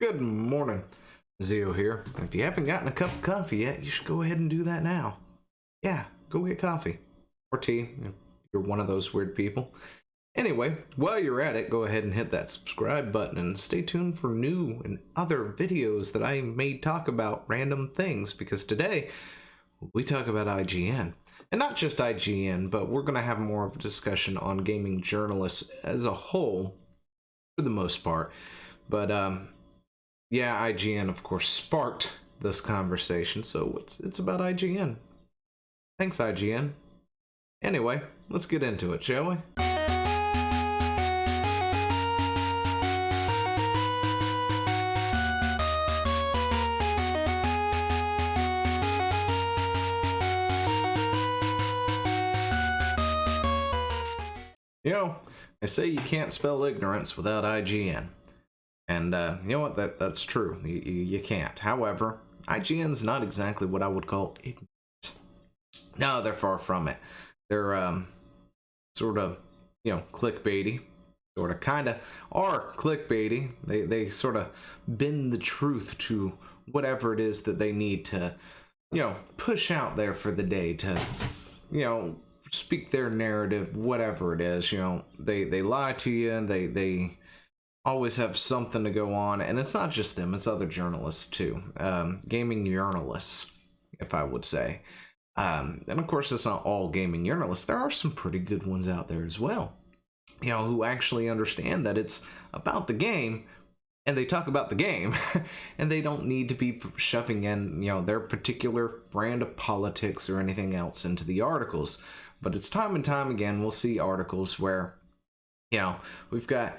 Good morning, Zio here. If you haven't gotten a cup of coffee yet, you should go ahead and do that now. Yeah, go get coffee. Or tea, if you're one of those weird people. Anyway, while you're at it, go ahead and hit that subscribe button and stay tuned for new and other videos that I may talk about random things, because today we talk about IGN. And not just IGN, but we're going to have more of a discussion on gaming journalists as a whole, for the most part. But, yeah, IGN, of course, sparked this conversation, so it's about IGN. Thanks, IGN. Anyway, let's get into it, shall we? You know, they say you can't spell ignorance without IGN. And you know what, that's true, you can't. However, IGN's not exactly what I would call ignorant. No, they're far from it. They're sort of, you know, clickbaity. Sort of kind of are clickbaity. They sort of bend the truth to whatever it is that they need to, you know, push out there for the day to, you know, speak their narrative, whatever it is. You know, they lie to you, and they always have something to go on. And it's not just them, it's other journalists too, gaming journalists, if I would say. And of course, it's not all gaming journalists. There are some pretty good ones out there as well, you know, who actually understand that it's about the game, and they talk about the game, and they don't need to be shoving in, you know, their particular brand of politics or anything else into the articles. But it's time and time again, we'll see articles where, you know, we've got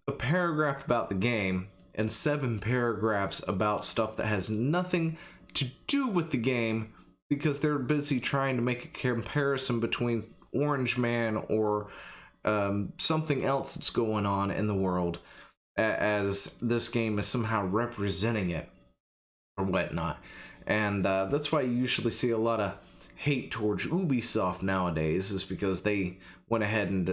a paragraph about the game and 7 paragraphs about stuff that has nothing to do with the game, because they're busy trying to make a comparison between Orange Man or something else that's going on in the world, as this game is somehow representing it or whatnot. And that's why you usually see a lot of hate towards Ubisoft nowadays, is because they went ahead and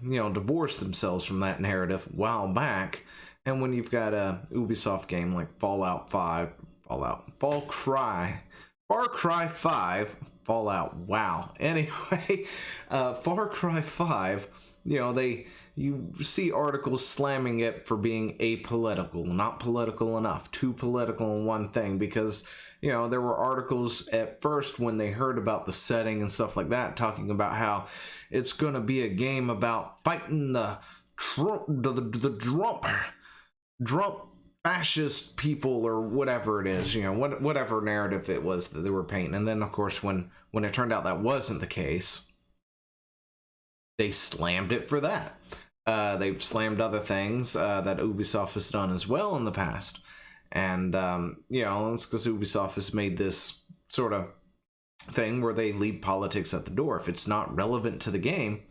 you know, divorced themselves from that narrative a while back. And when you've got a Ubisoft game like Far Cry 5, Fallout, wow. Anyway, Far Cry 5, you know, you see articles slamming it for being apolitical, not political enough, too political in one thing, because, you know, there were articles at first when they heard about the setting and stuff like that, talking about how it's going to be a game about fighting the Trump fascist people, or whatever it is, you know, whatever narrative it was that they were painting. And then, of course, when it turned out that wasn't the case, they slammed it for that. They've slammed other things that Ubisoft has done as well in the past. And, you know, it's because Ubisoft has made this sort of thing where they leave politics at the door. If it's not relevant to the game,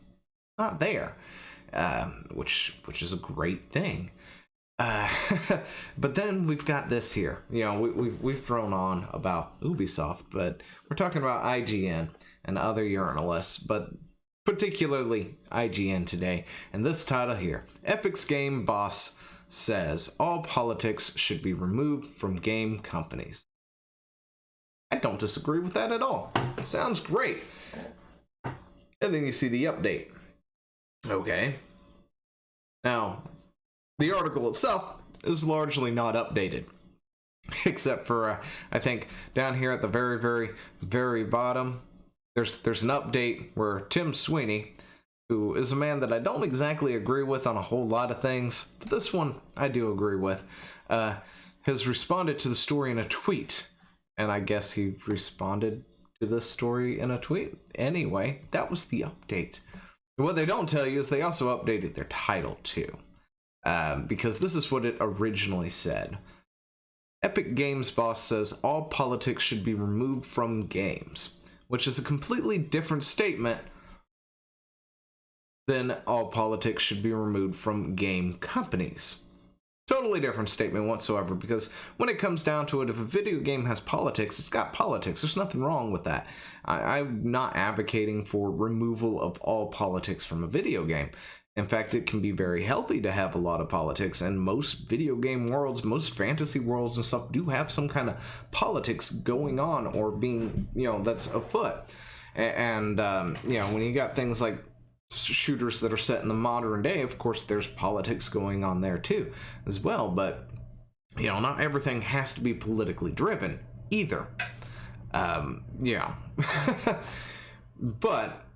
not there, which is a great thing. But then we've got this here. You know, we've thrown on about Ubisoft, but we're talking about IGN and other journalists, but particularly IGN today. And this title here: Epic's game boss says all politics should be removed from game companies. I don't disagree with that at all. It sounds great. And then you see the update. Okay. Now, the article itself is largely not updated, except for, I think, down here at the very, very, very bottom, there's an update where Tim Sweeny, who is a man that I don't exactly agree with on a whole lot of things, but this one I do agree with, has responded to the story in a tweet. And I guess he responded to this story in a tweet. Anyway, that was the update. What they don't tell you is they also updated their title too. Because this is what it originally said. Epic Games boss says all politics should be removed from games, which is a completely different statement than all politics should be removed from game companies. Totally different statement whatsoever, because when it comes down to it, if a video game has politics, it's got politics. There's nothing wrong with that. I'm not advocating for removal of all politics from a video game. In fact, it can be very healthy to have a lot of politics, and most video game worlds, most fantasy worlds and stuff do have some kind of politics going on or being, that's afoot. And when you got things like shooters that are set in the modern day, of course, there's politics going on there too, as well. But, not everything has to be politically driven either. But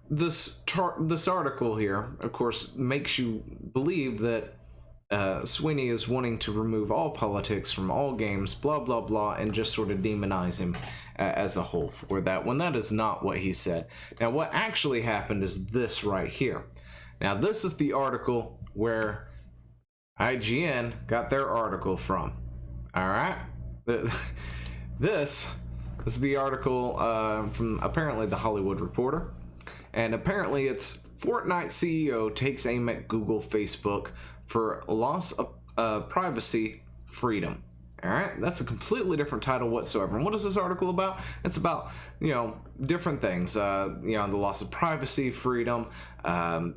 this article here, of course, makes you believe that Sweeny is wanting to remove all politics from all games, blah, blah, blah, and just sort of demonize him as a whole for that, when that is not what he said. Now, what actually happened is this right here. Now, this is the article where IGN got their article from. All right? This is the article from apparently the Hollywood Reporter. And apparently it's Fortnite CEO takes aim at Google, Facebook for loss of privacy freedom. All right, that's a completely different title whatsoever. And what is this article about? It's about, different things. The loss of privacy, freedom,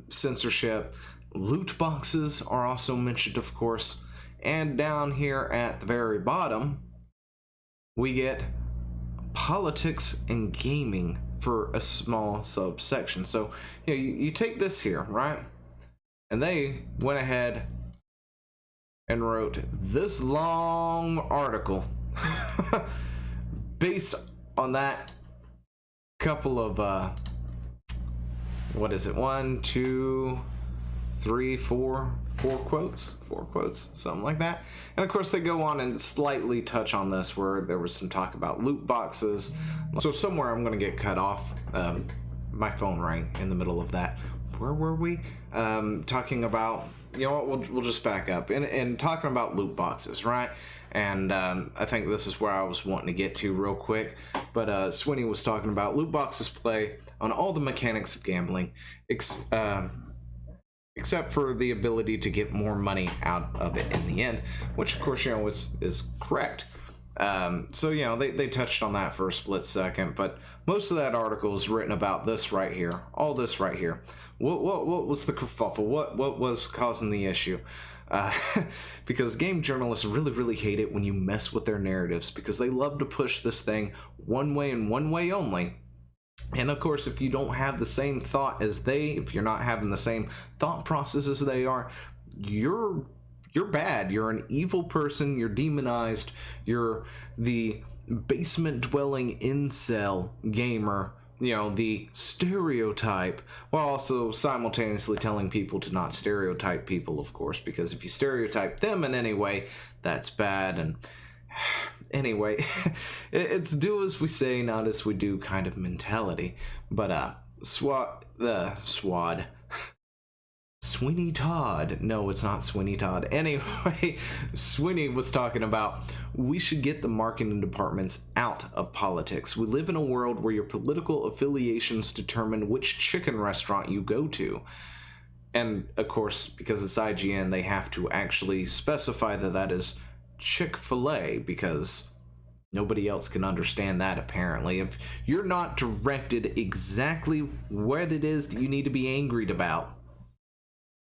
censorship, loot boxes are also mentioned, of course. And down here at the very bottom, we get politics and gaming for a small subsection. So you take this here, right, and they went ahead and wrote this long article based on that couple of what is it, 1, 2, 3, 4 quotes, something like that. And of course they go on and slightly touch on this where there was some talk about loot boxes. So somewhere I'm going to get cut off. My phone rang in the middle of that. Where were we? Talking about, we'll just back up and talking about loot boxes, right? And I think this is where I was wanting to get to real quick. But Sweeny was talking about loot boxes play on all the mechanics of gambling, except for the ability to get more money out of it in the end, which of course, is correct. So, they touched on that for a split second, but most of that article is written about this right here, all this right here. What was the kerfuffle? What was causing the issue? Because game journalists really, really hate it when you mess with their narratives, because they love to push this thing one way and one way only. And of course, if you don't have the same thought as they, if you're not having the same thought process as they are, you're bad. You're an evil person. You're demonized. You're the basement-dwelling incel gamer, the stereotype, while also simultaneously telling people to not stereotype people, of course, because if you stereotype them in any way, that's bad. And anyway, it's do as we say, not as we do kind of mentality. But Sweeney Todd. No, it's not Sweeney Todd. Anyway, Sweeny was talking about we should get the marketing departments out of politics. We live in a world where your political affiliations determine which chicken restaurant you go to. And of course, because it's IGN, they have to actually specify that is Chick-fil-A, because nobody else can understand that apparently. If you're not directed exactly what it is that you need to be angry about,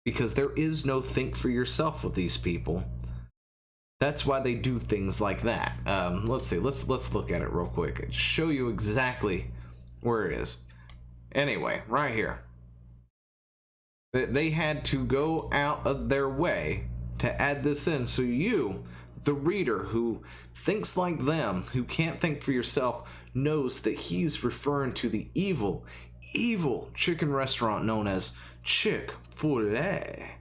because there is no think for yourself with these people. That's why they do things like that. Let's see. Let's look at it real quick and show you exactly where it is. Anyway, right here. They had to go out of their way to add this in, so you, the reader who thinks like them, who can't think for yourself, knows that he's referring to the evil chicken restaurant known as Chick-fil-A,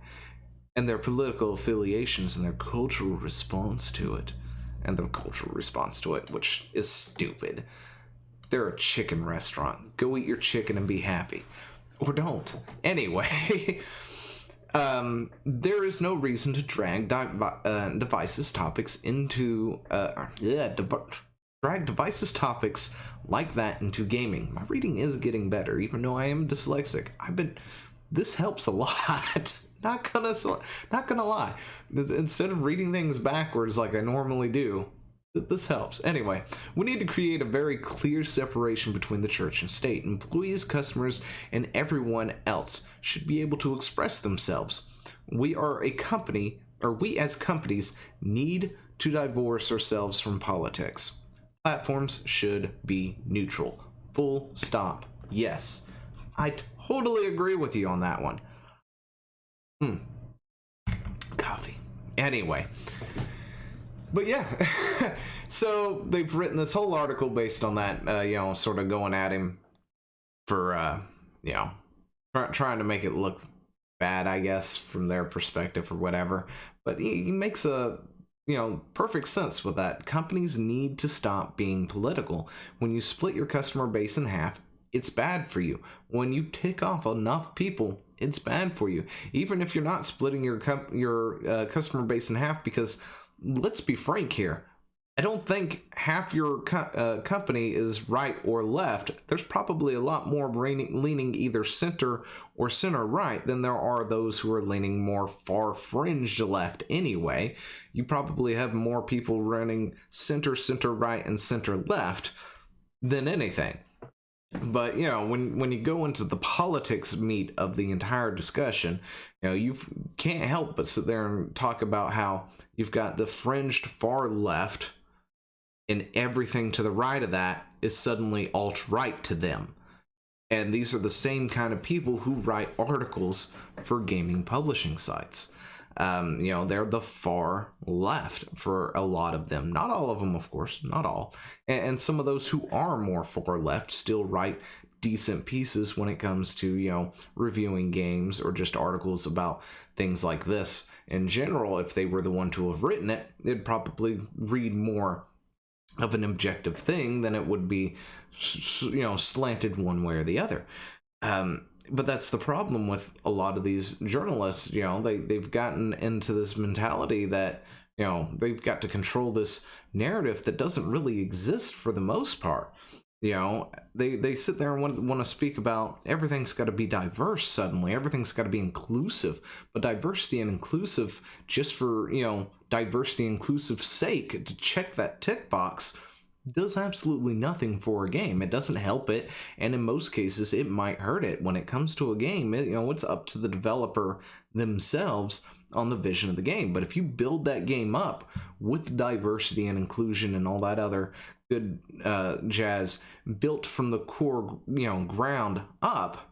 and their political affiliations and their cultural response to it. Which is stupid. They're a chicken restaurant. Go eat your chicken and be happy. Or don't. Anyway, there is no reason to drag devices topics into... drag devices topics like that into gaming. My reading is getting better, even though I am dyslexic. This helps a lot. Not gonna lie. Instead of reading things backwards like I normally do, This helps. Anyway, we need to create a very clear separation between the church and state. Employees, customers, and everyone else should be able to express themselves. We are a company, or we as companies need to divorce ourselves from politics. Platforms should be neutral. Full stop. Yes. I totally agree with you on that one. Coffee. Anyway. But yeah, so they've written this whole article based on that, you know, sort of going at him for, you know, trying to make it look bad, I guess, from their perspective or whatever. But he makes a, you know, perfect sense with that. Companies need to stop being political. When you split your customer base in half, it's bad for you. When you tick off enough people, it's bad for you. Even if you're not splitting your customer base in half, because let's be frank here, I don't think half your company is right or left. There's probably a lot more leaning either center or center right than there are those who are leaning more far fringe left anyway. You probably have more people running center, center right, and center left than anything. But, you know, when you go into the politics meat of the entire discussion, you know, you can't help but sit there and talk about how you've got the fringed far left, and everything to the right of that is suddenly alt-right to them. And these are the same kind of people who write articles for gaming publishing sites. You know, they're the far left for a lot of them. Not all of them, of course, not all. And some of those who are more far left still write decent pieces when it comes to, you know, reviewing games or just articles about things like this. In general, if they were the one to have written it, they'd probably read more of an objective thing than it would be, you know, slanted one way or the other. But that's the problem with a lot of these journalists. You know, they've gotten into this mentality that, you know, they've got to control this narrative that doesn't really exist for the most part. You know, they sit there and want to speak about everything's got to be diverse suddenly. Everything's got to be inclusive. But diversity and inclusive, just for, you know, diversity inclusive sake, to check that tick box, does absolutely nothing for a game. It doesn't help it, and in most cases it might hurt it. When it comes to a game, you know, it's up to the developer themselves on the vision of the game. But if you build that game up with diversity and inclusion and all that other good jazz built from the core, you know, ground up,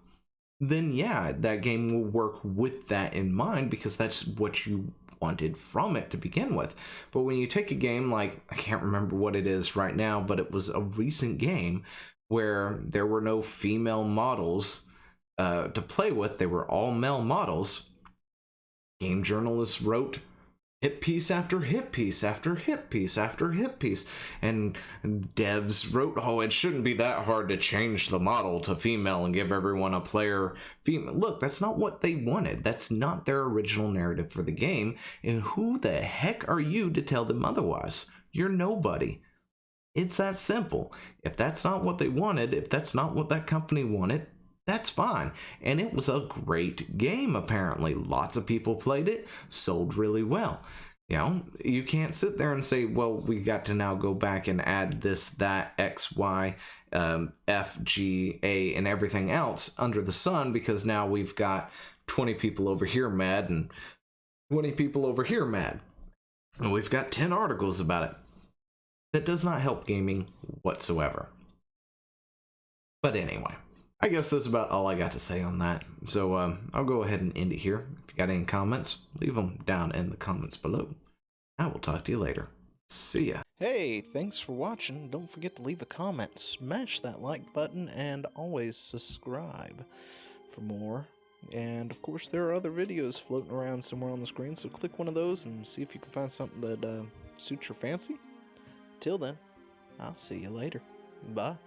then yeah, that game will work with that in mind, because that's what you wanted from it to begin with. But when you take a game like, I can't remember what it is right now, but it was a recent game where there were no female models to play with, they were all male models. Game journalists wrote hit piece after hit piece after hit piece after hit piece, and devs wrote, oh, it shouldn't be that hard to change the model to female and give everyone a player female. Look, that's not what they wanted. That's not their original narrative for the game, and who the heck are you to tell them otherwise? You're nobody. It's that simple. If that's not what they wanted, if that's not what that company wanted, that's fine. And it was a great game, apparently. Lots of people played it, sold really well. You know, you can't sit there and say, well, we got to now go back and add this, that, X, Y, F, G, A, and everything else under the sun, because now we've got 20 people over here mad and 20 people over here mad. And we've got 10 articles about it. That does not help gaming whatsoever. But anyway, I guess that's about all I got to say on that. So I'll go ahead and end it here. If you got any comments, leave them down in the comments below. I will talk to you later. See ya. Hey, thanks for watching. Don't forget to leave a comment, smash that like button, and always subscribe for more. And of course, there are other videos floating around somewhere on the screen, so click one of those and see if you can find something that suits your fancy. Till then, I'll see you later. Bye.